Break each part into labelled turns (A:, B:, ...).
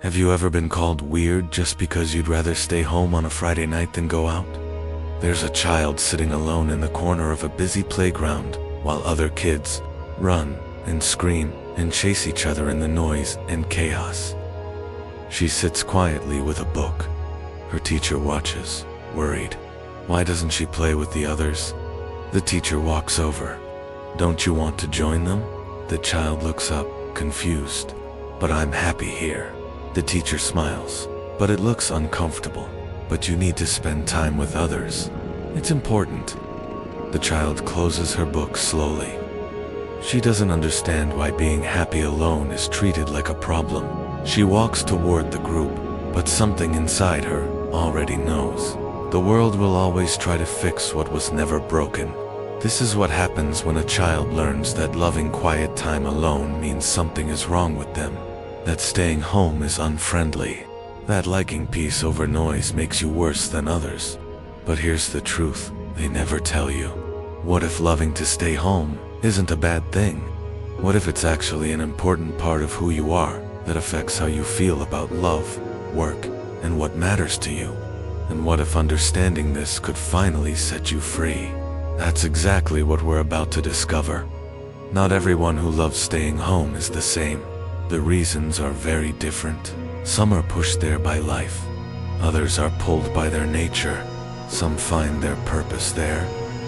A: Have you ever been called weird just because you'd rather stay home on a Friday night than go out? There's a child sitting alone in the corner of a busy playground while other kids run and scream and chase each other in the noise and chaos. She sits quietly with a book. Her teacher watches, worried. Why doesn't she play with the others? The teacher walks over. Don't you want to join them? The child looks up, confused. But I'm happy here. The teacher smiles. But it looks uncomfortable. But you need to spend time with others. It's important. The child closes her book slowly. She doesn't understand why being happy alone is treated like a problem. She walks toward the group, but something inside her already knows. The world will always try to fix what was never broken. This is what happens when a child learns that loving quiet time alone means something is wrong with them, that staying home is unfriendly, that liking peace over noise makes you worse than others. But here's the truth, they never tell you. What if loving to stay home isn't a bad thing? What if it's actually an important part of who you are that affects how you feel about love, work, and what matters to you? And what if understanding this could finally set you free? That's exactly what we're about to discover. Not everyone who loves staying home is the same. The reasons are very different. Some are pushed there by life. Others are pulled by their nature. Some find their purpose there,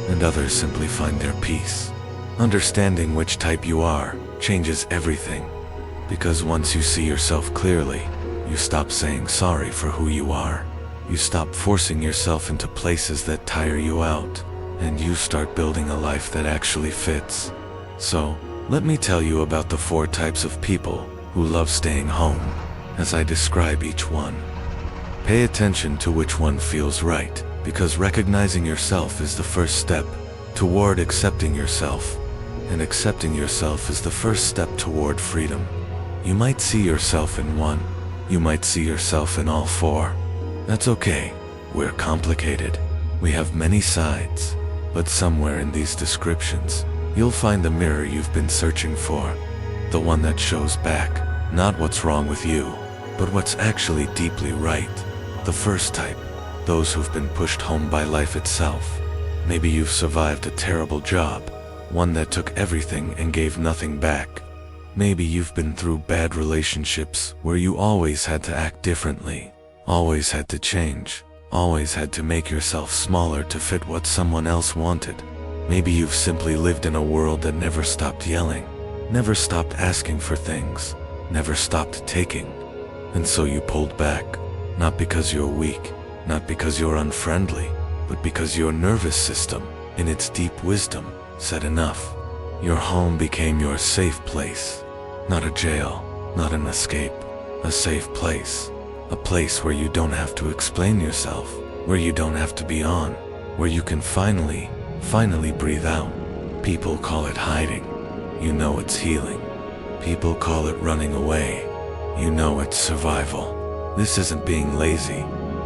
A: and others simply find their peace. Understanding which type you are changes everything. Because once you see yourself clearly, you stop saying sorry for who you are. You stop forcing yourself into places that tire you out, and you start building a life that actually fits. So, let me tell you about the 4 types of people who love staying home, as I describe each one. Pay attention to which one feels right, because recognizing yourself is the first step toward accepting yourself, and accepting yourself is the first step toward freedom. You might see yourself in one, you might see yourself in all 4. That's okay. We're complicated. We have many sides. But somewhere in these descriptions, you'll find the mirror you've been searching for. The one that shows back, not what's wrong with you, but what's actually deeply right. The first type, those who've been pushed home by life itself. Maybe you've survived a terrible job, one that took everything and gave nothing back. Maybe you've been through bad relationships where you always had to act differently. Always had to change, always had to make yourself smaller to fit what someone else wanted. Maybe you've simply lived in a world that never stopped yelling, never stopped asking for things, never stopped taking. And so you pulled back, not because you're weak, not because you're unfriendly, but because your nervous system, in its deep wisdom, said enough. Your home became your safe place, not a jail, not an escape, a safe place. A place where you don't have to explain yourself, where you don't have to be on, where you can finally breathe out. People call it hiding. You know it's healing. People call it running away. You know it's survival. This isn't being lazy.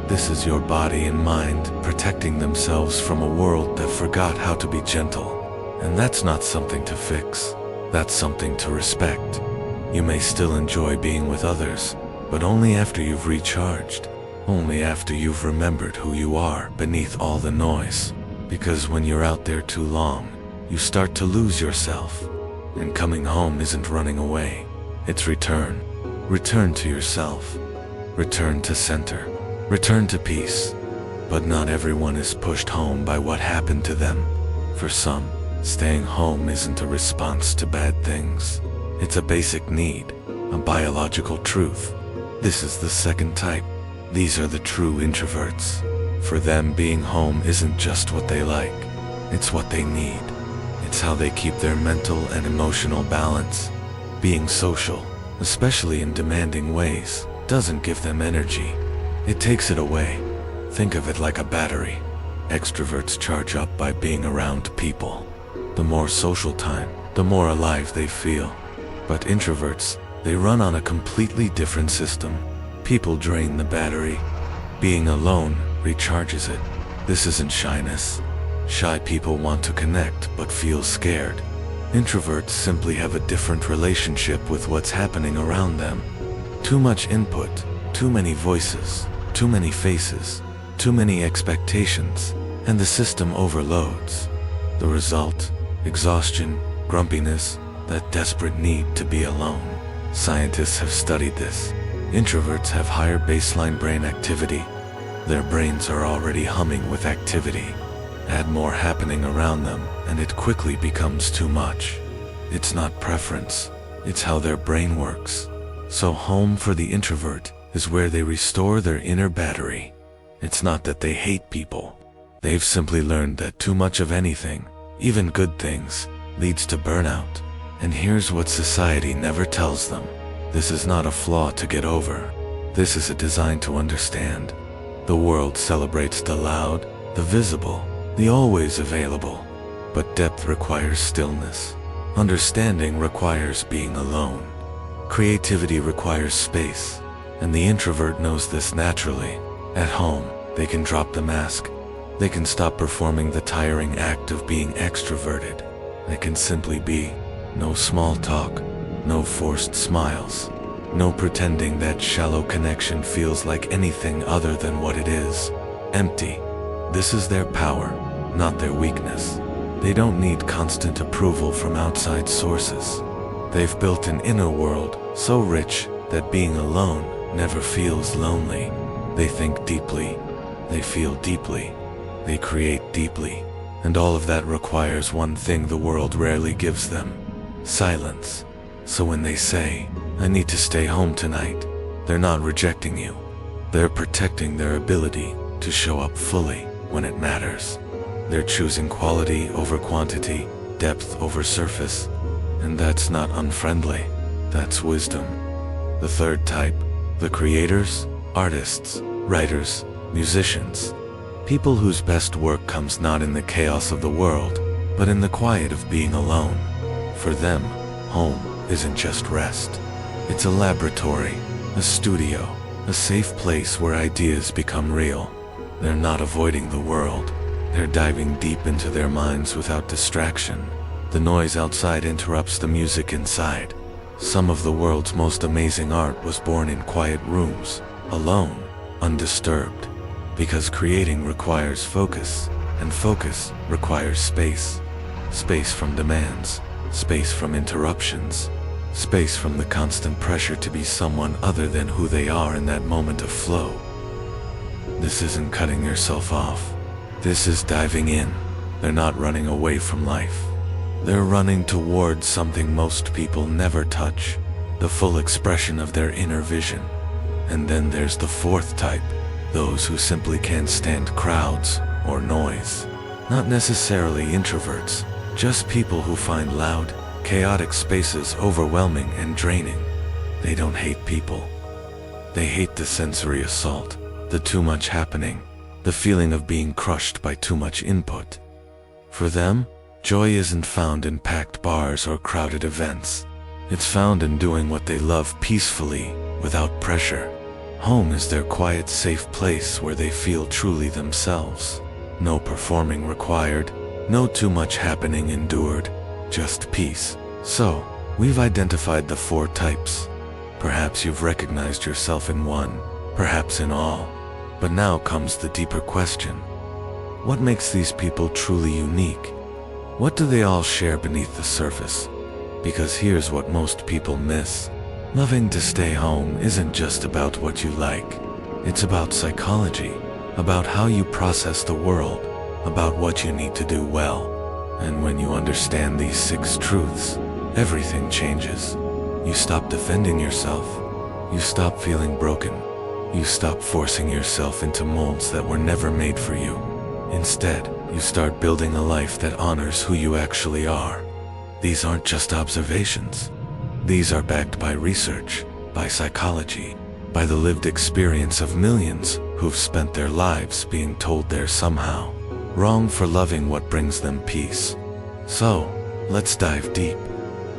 A: This is your body and mind protecting themselves from a world that forgot how to be gentle. And that's not something to fix. That's something to respect. You may still enjoy being with others, but only after you've recharged, only after you've remembered who you are beneath all the noise. Because when you're out there too long, you start to lose yourself. And coming home isn't running away, it's return. Return to yourself. Return to center. Return to peace. But not everyone is pushed home by what happened to them. For some, staying home isn't a response to bad things. It's a basic need, a biological truth. This is the second type. These are the true introverts. For them, being home isn't just what they like. It's what they need. It's how they keep their mental and emotional balance. Being social, especially in demanding ways, doesn't give them energy. It takes it away. Think of it like a battery. Extroverts charge up by being around people. The more social time, the more alive they feel. But introverts, they run on a completely different system. People drain the battery. Being alone recharges it. This isn't shyness. Shy people want to connect but feel scared. Introverts simply have a different relationship with what's happening around them. Too much input, too many voices, too many faces, too many expectations, and the system overloads. The result? Exhaustion, grumpiness, that desperate need to be alone. Scientists have studied this. Introverts have higher baseline brain activity. Their brains are already humming with activity. Add more happening around them, and it quickly becomes too much. It's not preference, it's how their brain works. So home for the introvert is where they restore their inner battery. It's not that they hate people. They've simply learned that too much of anything, even good things, leads to burnout. And here's what society never tells them. This is not a flaw to get over. This is a design to understand. The world celebrates the loud, the visible, the always available. But depth requires stillness. Understanding requires being alone. Creativity requires space. And the introvert knows this naturally. At home, they can drop the mask. They can stop performing the tiring act of being extroverted. They can simply be. No small talk, no forced smiles, no pretending that shallow connection feels like anything other than what it is, empty. This is their power, not their weakness. They don't need constant approval from outside sources. They've built an inner world so rich that being alone never feels lonely. They think deeply, they feel deeply, they create deeply, and all of that requires one thing the world rarely gives them: silence. So when they say, "I need to stay home tonight," they're not rejecting you. They're protecting their ability to show up fully when it matters. They're choosing quality over quantity, depth over surface, and that's not unfriendly, that's wisdom. The third type, the creators, artists, writers, musicians. People whose best work comes not in the chaos of the world, but in the quiet of being alone. For them, home isn't just rest. It's a laboratory, a studio, a safe place where ideas become real. They're not avoiding the world. They're diving deep into their minds without distraction. The noise outside interrupts the music inside. Some of the world's most amazing art was born in quiet rooms, alone, undisturbed. Because creating requires focus, and focus requires space. Space from demands, space from interruptions, space from the constant pressure to be someone other than who they are in that moment of flow. This isn't cutting yourself off. This is diving in. They're not running away from life. They're running towards something most people never touch, the full expression of their inner vision. And then there's the fourth type, those who simply can't stand crowds or noise. Not necessarily introverts, just people who find loud, chaotic spaces overwhelming and draining. They don't hate people. They hate the sensory assault, the too much happening, the feeling of being crushed by too much input. For them, joy isn't found in packed bars or crowded events. It's found in doing what they love peacefully, without pressure. Home is their quiet, safe place where they feel truly themselves. No performing required, no too much happening endured, just peace. So, we've identified the four types. Perhaps you've recognized yourself in one, perhaps in all. But now comes the deeper question. What makes these people truly unique? What do they all share beneath the surface? Because here's what most people miss. Loving to stay home isn't just about what you like. It's about psychology, about how you process the world, about what you need to do well. And when you understand these 6 truths, everything changes. You stop defending yourself. You stop feeling broken. You stop forcing yourself into molds that were never made for you. Instead, you start building a life that honors who you actually are. These aren't just observations. These are backed by research, by psychology, by the lived experience of millions who've spent their lives being told they're somehow wrong for loving what brings them peace. So, let's dive deep.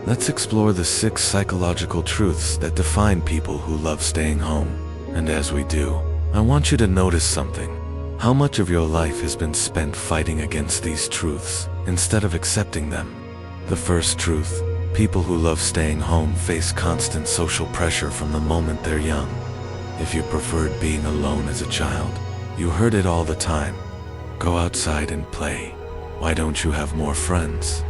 A: Let's explore the 6 psychological truths that define people who love staying home. And as we do, I want you to notice something. How much of your life has been spent fighting against these truths, instead of accepting them? The first truth, People who love staying home face constant social pressure from the moment they're young. If you preferred being alone as a child, you heard it all the time. Go outside and play. Why don't you have more friends?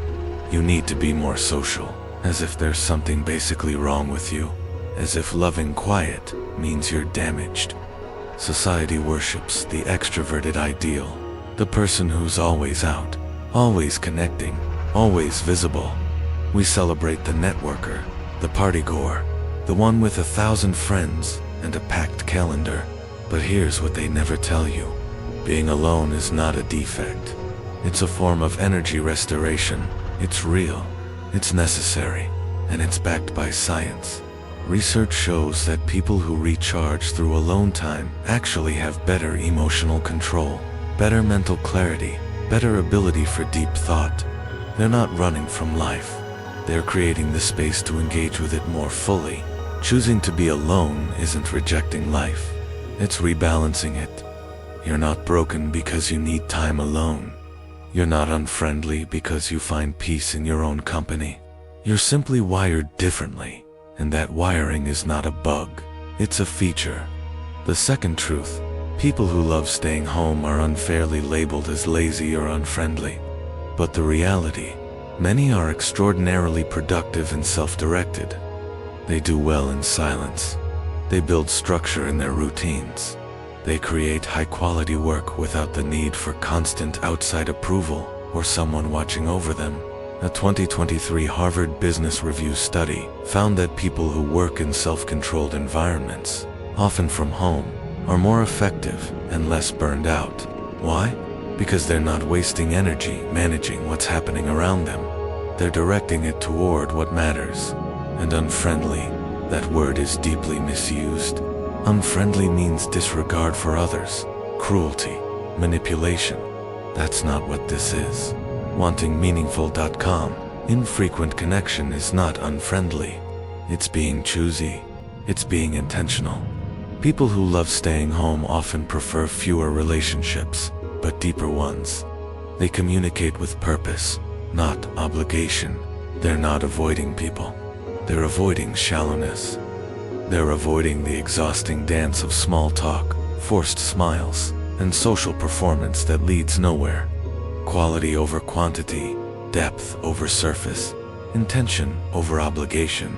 A: You need to be more social, as if there's something basically wrong with you, as if loving quiet means you're damaged. Society worships the extroverted ideal, the person who's always out, always connecting, always visible. We celebrate the networker, the partygoer, the one with 1,000 friends and a packed calendar. But here's what they never tell you. Being alone is not a defect. It's a form of energy restoration. It's real, it's necessary, and it's backed by science. Research shows that people who recharge through alone time actually have better emotional control, better mental clarity, better ability for deep thought. They're not running from life. They're creating the space to engage with it more fully. Choosing to be alone isn't rejecting life. It's rebalancing it. You're not broken because you need time alone. You're not unfriendly because you find peace in your own company. You're simply wired differently, and that wiring is not a bug. It's a feature. The second truth, people who love staying home are unfairly labeled as lazy or unfriendly. But the reality, many are extraordinarily productive and self-directed. They do well in silence. They build structure in their routines. They create high-quality work without the need for constant outside approval or someone watching over them. A 2023 Harvard Business Review study found that people who work in self-controlled environments, often from home, are more effective and less burned out. Why? Because they're not wasting energy managing what's happening around them. They're directing it toward what matters. And unfriendly, that word is deeply misused. Unfriendly means disregard for others, cruelty, manipulation. That's not what this is. WantingMeaningful.com. Infrequent connection is not unfriendly. It's being choosy. It's being intentional. People who love staying home often prefer fewer relationships, but deeper ones. They communicate with purpose, not obligation. They're not avoiding people. They're avoiding shallowness. They're avoiding the exhausting dance of small talk, forced smiles, and social performance that leads nowhere. Quality over quantity, depth over surface, intention over obligation.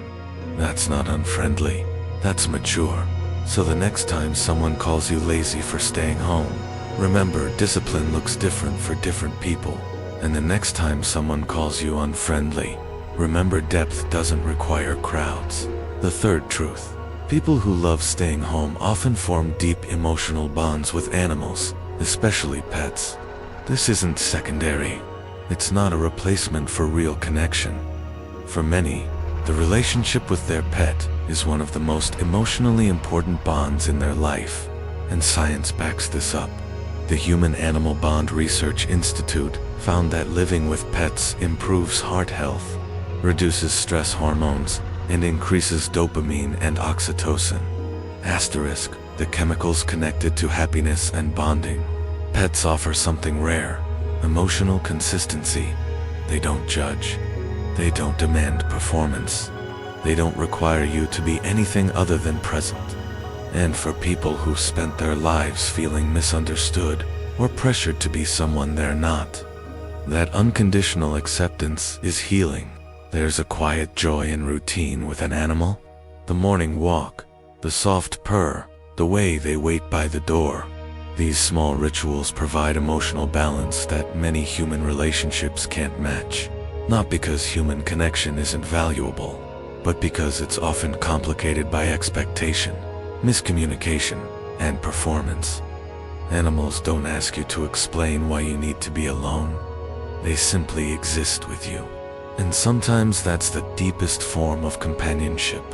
A: That's not unfriendly. That's mature. So the next time someone calls you lazy for staying home, remember discipline looks different for different people. And the next time someone calls you unfriendly, remember depth doesn't require crowds. The third truth. People who love staying home often form deep emotional bonds with animals, especially pets. This isn't secondary. It's not a replacement for real connection. For many, the relationship with their pet is one of the most emotionally important bonds in their life, and science backs this up. The Human Animal Bond Research Institute found that living with pets improves heart health, reduces stress hormones, and increases dopamine and oxytocin. Asterisk, the chemicals connected to happiness and bonding. Pets offer something rare, emotional consistency. They don't judge. They don't demand performance. They don't require you to be anything other than present. And for people who spent their lives feeling misunderstood or pressured to be someone they're not, that unconditional acceptance is healing. There's a quiet joy in routine with an animal. The morning walk, the soft purr, the way they wait by the door. These small rituals provide emotional balance that many human relationships can't match. Not because human connection isn't valuable, but because it's often complicated by expectation, miscommunication, and performance. Animals don't ask you to explain why you need to be alone. They simply exist with you. And sometimes that's the deepest form of companionship.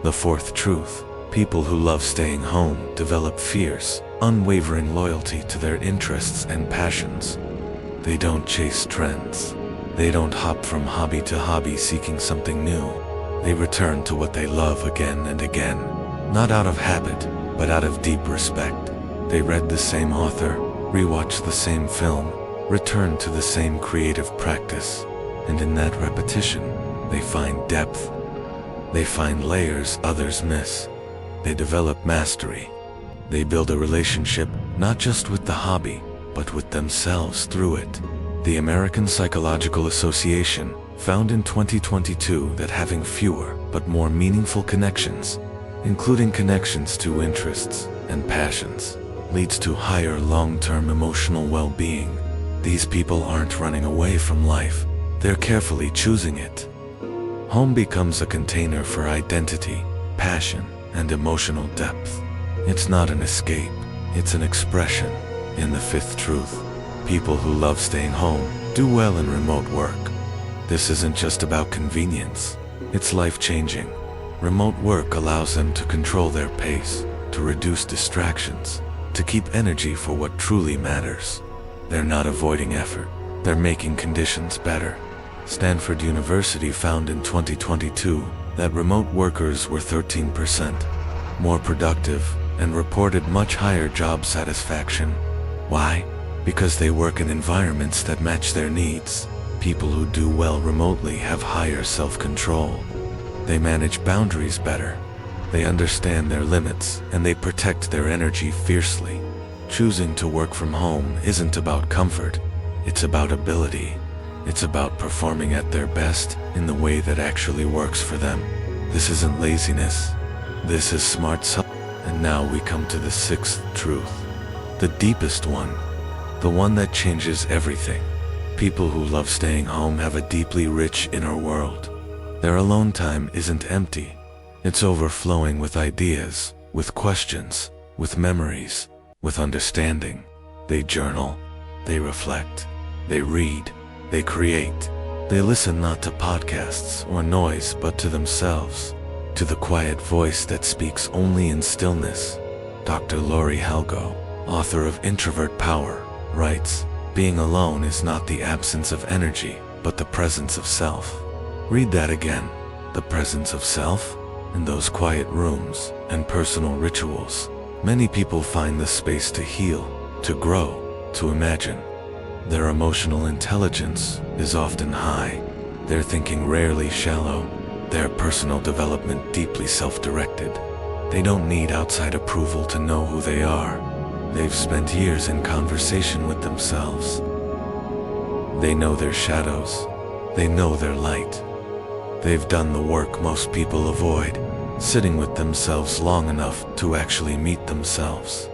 A: The fourth truth. People who love staying home develop fierce, unwavering loyalty to their interests and passions. They don't chase trends. They don't hop from hobby to hobby seeking something new. They return to what they love again and again, not out of habit, but out of deep respect. They read the same author, rewatched the same film, returned to the same creative practice. And in that repetition, They find depth. They find layers others miss. They develop mastery. They build a relationship not just with the hobby, but with themselves through it. The American Psychological Association found in 2022 that having fewer but more meaningful connections, including connections to interests and passions, leads to higher long-term emotional well-being. These people aren't running away from life, they're carefully choosing it. Home becomes a container for identity, passion, and emotional depth. It's not an escape, it's an expression. In the fifth truth, people who love staying home do well in remote work. This isn't just about convenience, it's life-changing. Remote work allows them to control their pace, to reduce distractions, to keep energy for what truly matters. They're not avoiding effort, they're making conditions better. Stanford University found in 2022 that remote workers were 13% more productive and reported much higher job satisfaction. Why? Because they work in environments that match their needs. People who do well remotely have higher self-control. They manage boundaries better. They understand their limits and they protect their energy fiercely. Choosing to work from home isn't about comfort, it's about ability. It's about performing at their best in the way that actually works for them. This isn't laziness, this is smart self. And now we come to the sixth truth, the deepest one, the one that changes everything. People who love staying home have a deeply rich inner world. Their alone time isn't empty. It's overflowing with ideas, with questions, with memories, with understanding. They journal, they reflect, they read, they create. They listen not to podcasts or noise but to themselves, to the quiet voice that speaks only in stillness. Dr. Lori Halgo, author of Introvert Power, writes, "Being alone is not the absence of energy, but the presence of self." Read that again. The presence of self? In those quiet rooms and personal rituals, many people find the space to heal, to grow, to imagine. Their emotional intelligence is often high, their thinking rarely shallow, their personal development deeply self-directed. They don't need outside approval to know who they are. They've spent years in conversation with themselves. They know their shadows. They know their light. They've done the work most people avoid, sitting with themselves long enough to actually meet themselves.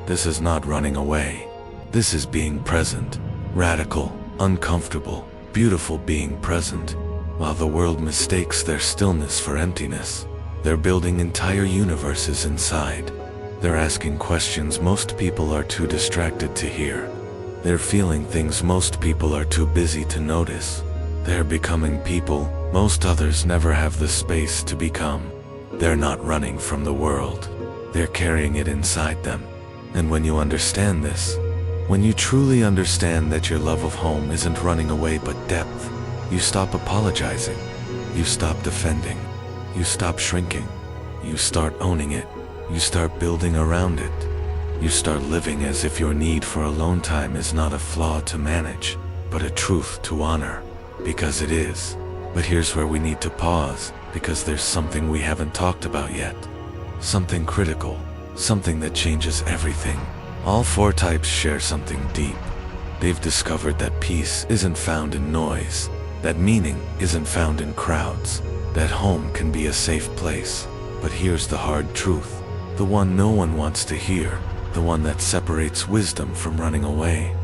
A: This is not running away. This is being present, radical, uncomfortable, beautiful being present. While the world mistakes their stillness for emptiness, they're building entire universes inside. They're asking questions most people are too distracted to hear. They're feeling things most people are too busy to notice. They're becoming people most others never have the space to become. They're not running from the world. They're carrying it inside them. And when you understand this, when you truly understand that your love of home isn't running away but depth, you stop apologizing. You stop defending. You stop shrinking. You start owning it. You start building around it. You start living as if your need for alone time is not a flaw to manage, but a truth to honor. Because it is. But here's where we need to pause, because there's something we haven't talked about yet. Something critical. Something that changes everything. All four types share something deep. They've discovered that peace isn't found in noise, that meaning isn't found in crowds, that home can be a safe place. But here's the hard truth, the one no one wants to hear, the one that separates wisdom from running away.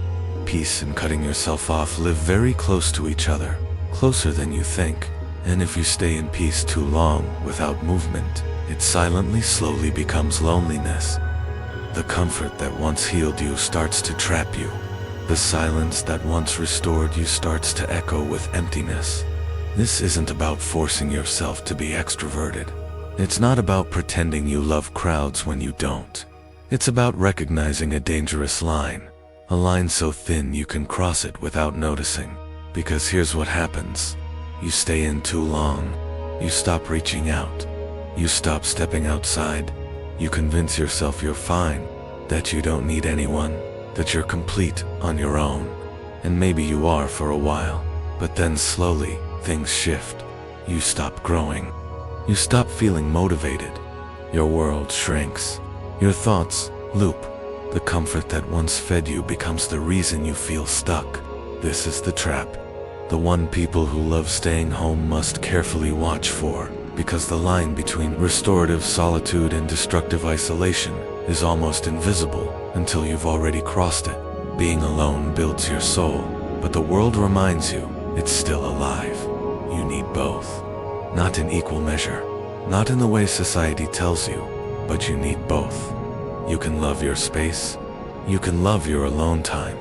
A: Peace and cutting yourself off live very close to each other, closer than you think. And if you stay in peace too long without movement, it silently slowly becomes loneliness. The comfort that once healed you starts to trap you. The silence that once restored you starts to echo with emptiness. This isn't about forcing yourself to be extroverted. It's not about pretending you love crowds when you don't. It's about recognizing a dangerous line. A line so thin you can cross it without noticing. Because here's what happens. You stay in too long. You stop reaching out. You stop stepping outside. You convince yourself you're fine, that you don't need anyone, that you're complete on your own. And maybe you are for a while, but then slowly, things shift. you stop growing. You stop feeling motivated. Your world shrinks. Your thoughts loop. The comfort that once fed you becomes the reason you feel stuck. This is the trap. The one people who love staying home must carefully watch for, because the line between restorative solitude and destructive isolation is almost invisible until you've already crossed it. Being alone builds your soul, but the world reminds you it's still alive. You need both. Not in equal measure, not in the way society tells you, but you need both. You can love your space. You can love your alone time.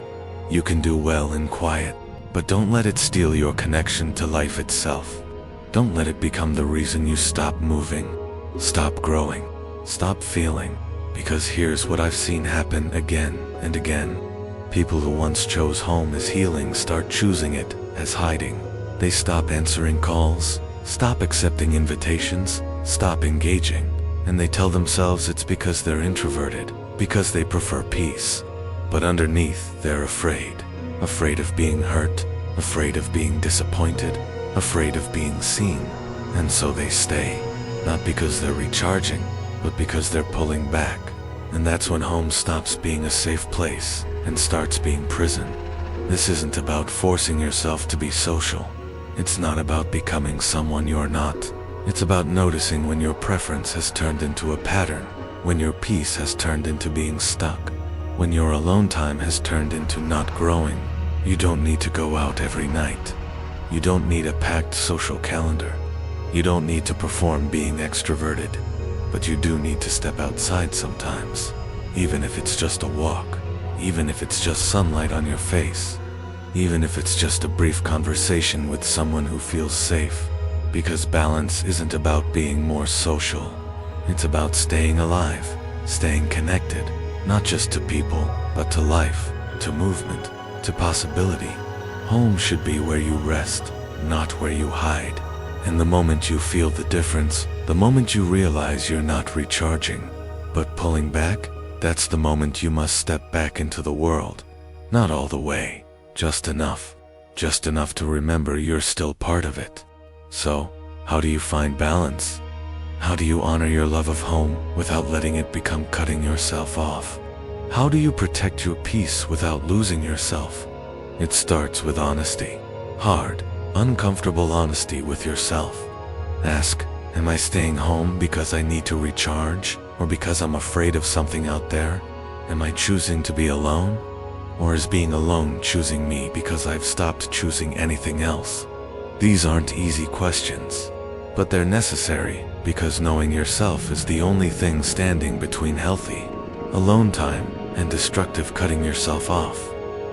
A: You can do well in quiet, but don't let it steal your connection to life itself. Don't let it become the reason you stop moving, stop growing, stop feeling. Because here's what I've seen happen again and again. People who once chose home as healing start choosing it as hiding. They stop answering calls, stop accepting invitations, stop engaging, and they tell themselves it's because they're introverted, because they prefer peace. But underneath, they're afraid of being hurt, afraid of being disappointed, afraid of being seen. And so they stay, not because they're recharging, but because they're pulling back. And that's when home stops being a safe place and starts being prison. This isn't about forcing yourself to be social. It's not about becoming someone you're not. It's about noticing when your preference has turned into a pattern, when your peace has turned into being stuck, when your alone time has turned into not growing. You don't need to go out every night. You don't need a packed social calendar. You don't need to perform being extroverted. But you do need to step outside sometimes, even if it's just a walk, even if it's just sunlight on your face, even if it's just a brief conversation with someone who feels safe. Because balance isn't about being more social. It's about staying alive, staying connected, not just to people, but to life, to movement, to possibility. Home should be where you rest, not where you hide. And the moment you feel the difference, the moment you realize you're not recharging, but pulling back, that's the moment you must step back into the world. Not all the way, just enough to remember you're still part of it. So, how do you find balance? How do you honor your love of home without letting it become cutting yourself off? How do you protect your peace without losing yourself? It starts with honesty. Hard, uncomfortable honesty with yourself. Ask, am I staying home because I need to recharge, or because I'm afraid of something out there? Am I choosing to be alone? Or is being alone choosing me because I've stopped choosing anything else? These aren't easy questions, but they're necessary, because knowing yourself is the only thing standing between healthy alone time and destructive cutting yourself off.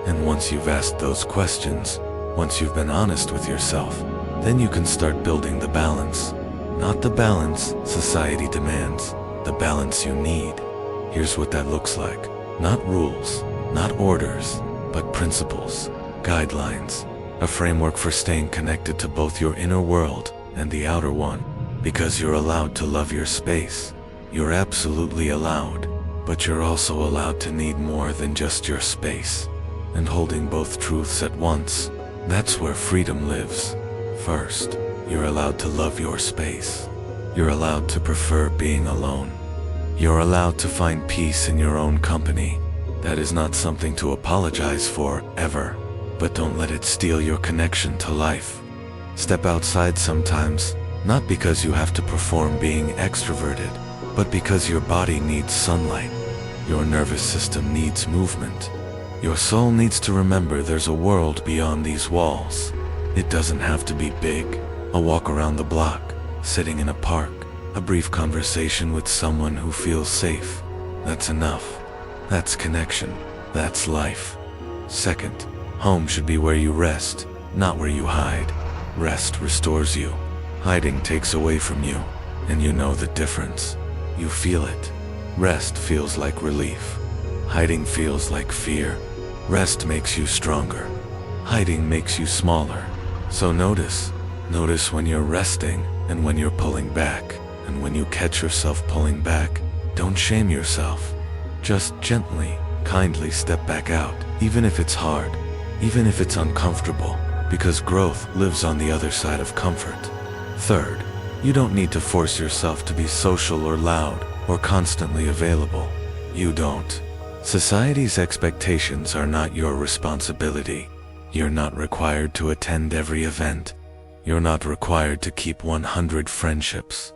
A: And once you've asked those questions, once you've been honest with yourself, then you can start building the balance. Not the balance society demands, the balance you need. Here's what that looks like. Not rules, not orders, but principles, guidelines, a framework for staying connected to both your inner world and the outer one. Because you're allowed to love your space. You're absolutely allowed, but you're also allowed to need more than just your space. And holding both truths at once, that's where freedom lives. First, you're allowed to love your space. You're allowed to prefer being alone. You're allowed to find peace in your own company. That is not something to apologize for, ever. But don't let it steal your connection to life. Step outside sometimes, not because you have to perform being extroverted, but because your body needs sunlight. Your nervous system needs movement. Your soul needs to remember there's a world beyond these walls. It doesn't have to be big. A walk around the block, sitting in a park, a brief conversation with someone who feels safe. That's enough. That's connection. That's life. Second, home should be where you rest, not where you hide. Rest restores you. Hiding takes away from you, and you know the difference. You feel it. Rest feels like relief. Hiding feels like fear. Rest makes you stronger. Hiding makes you smaller. So notice when you're resting and when you're pulling back. And when you catch yourself pulling back, don't shame yourself. Just gently, kindly step back out, even if it's hard, even if it's uncomfortable, because growth lives on the other side of comfort. Third, you don't need to force yourself to be social or loud or constantly available. You don't. Society's expectations are not your responsibility. You're not required to attend every event. You're not required to keep 100 friendships.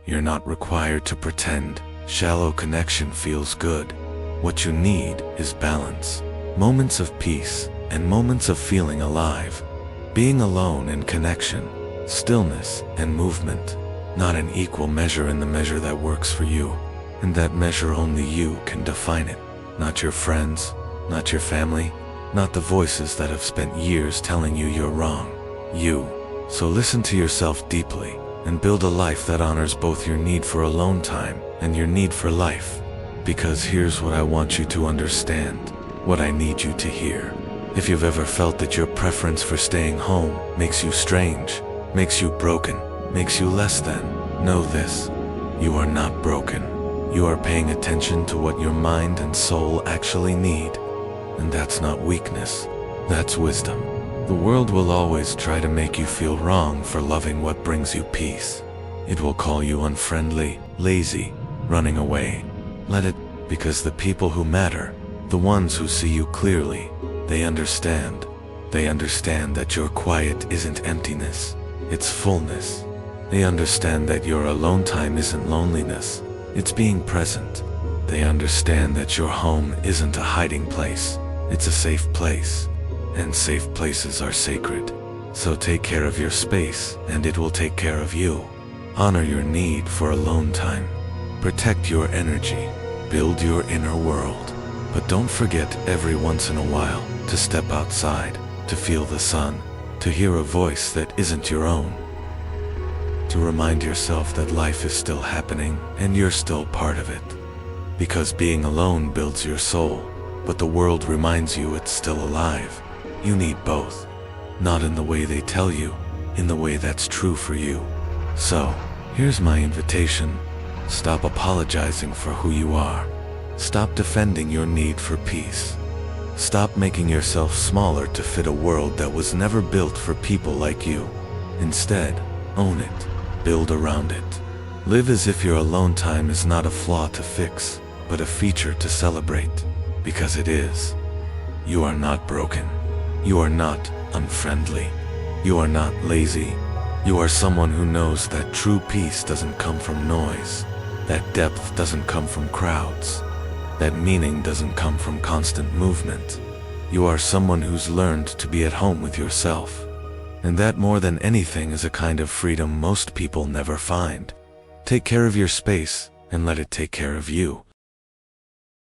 A: You're not required to pretend shallow connection feels good. What you need is balance. Moments of peace and moments of feeling alive. Being alone in connection, stillness and movement. Not an equal measure in the measure that works for you. And that measure only you can define it. Not your friends, not your family, not the voices that have spent years telling you you're wrong. You. So listen to yourself deeply and build a life that honors both your need for alone time and your need for life. Because here's what I want you to understand, what I need you to hear. If you've ever felt that your preference for staying home makes you strange, makes you broken, makes you less than, know this: you are not broken. You are paying attention to what your mind and soul actually need. And that's not weakness, that's wisdom. The world will always try to make you feel wrong for loving what brings you peace. It will call you unfriendly, lazy, running away. Let it, because the people who matter, the ones who see you clearly, they understand. They understand that your quiet isn't emptiness, it's fullness. They understand that your alone time isn't loneliness, it's being present. They understand that your home isn't a hiding place, it's a safe place. And safe places are sacred. So take care of your space, and it will take care of you. Honor your need for alone time. Protect your energy. Build your inner world. But don't forget every once in a while to step outside, to feel the sun, to hear a voice that isn't your own. To remind yourself that life is still happening and you're still part of it. Because being alone builds your soul, but the world reminds you it's still alive. You need both. Not in the way they tell you, in the way that's true for you. So, here's my invitation. Stop apologizing for who you are. Stop defending your need for peace. Stop making yourself smaller to fit a world that was never built for people like you. Instead, own it. Build around it. Live as if your alone time is not a flaw to fix, but a feature to celebrate. Because it is. You are not broken. You are not unfriendly. You are not lazy. You are someone who knows that true peace doesn't come from noise, that depth doesn't come from crowds, that meaning doesn't come from constant movement. You are someone who's learned to be at home with yourself. And that more than anything is a kind of freedom most people never find. Take care of your space and let it take care of you.